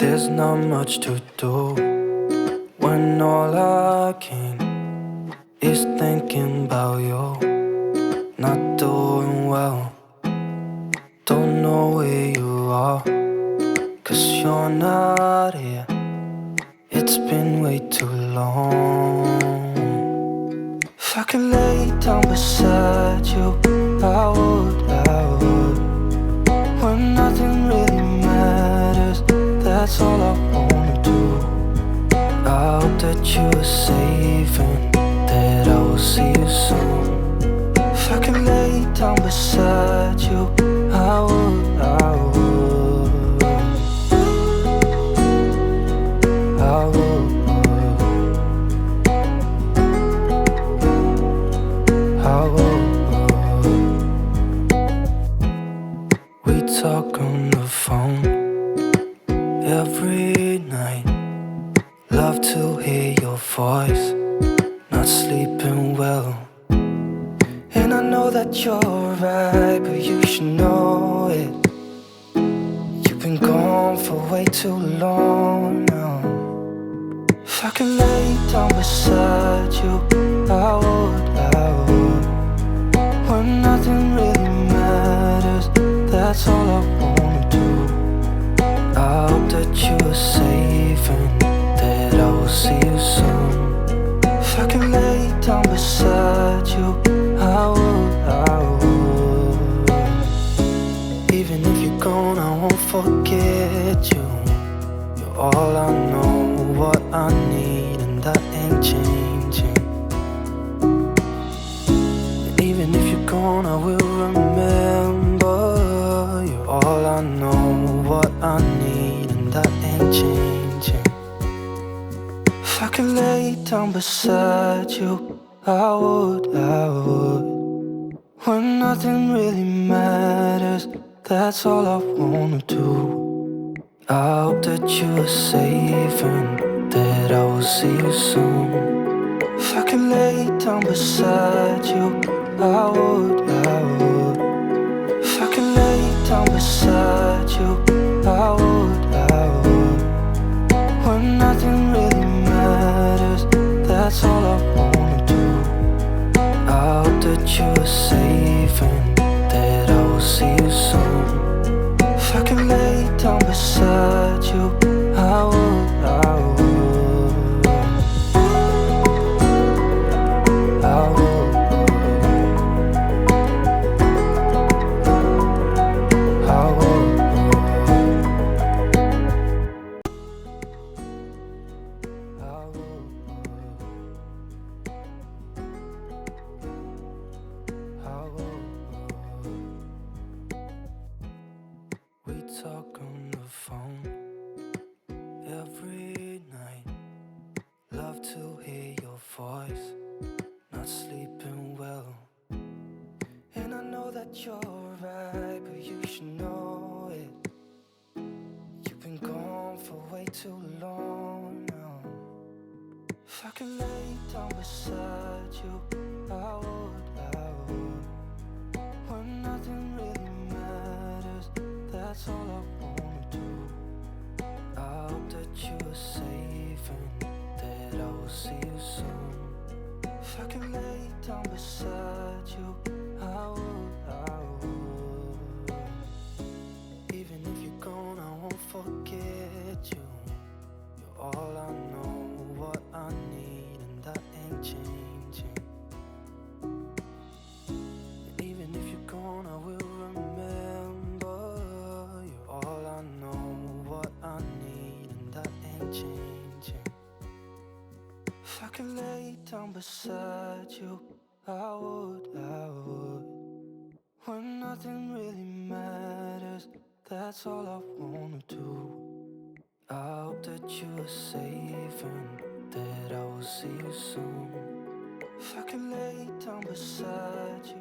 There's not much to do when all I can is thinking about you. Not doing well, don't know where you are, 'cause you're not here. It's been way too long. If I could lay down beside you, I would. When nothing really matters, that's all I wanna do. I hope that you are safe and that I will see you soon. If I could lay down beside you, I would. I would. We talk on the phone every night. Love to hear your voice. Not sleeping well, and I know that you're right, but you should know it. You've been gone for way too long now. If I could lay down beside you, I would. When nothing really matters, that's all I wanna do. I hope that you are safe and that I will see you soon. If I could lay down beside you, I would. Even if you're gone, I won't forget you. You're all I know, what I need, and that ain't changing. And even if you're gone, I will remember. You're all I know, what I need, and that ain't changing. If I could lay down beside you, I would. When nothing really matters, that's all I wanna do. I hope that you are safe and that I will see you soon. If I could lay down beside you, I would. If I could lay down beside you, I would. When nothing really matters, that's all I wanna do. I hope that you are safe and that I will see you soon. If I could lay down beside you, I would. We talk on the phone every night. Love to hear your voice. Not sleeping well, and I know that you're right, but you should know it. You've been gone for way too long now. If I could lay down beside you, I would. When nothing really matters, that's all I wanna do. I hope that you are safe and that I will see you soon. If I could lay down beside you, I would. Even if you're gone, I won't forget you. You're all I know, what I need, and that ain't changing. And even if you're gone, I will remember. You're all I know, what I need, and that ain't changing. If I could lay down beside you, I would. When nothing really matters, that's all I wanna do. I hope that you are safe and that I will see you soon. If I could lay down beside you,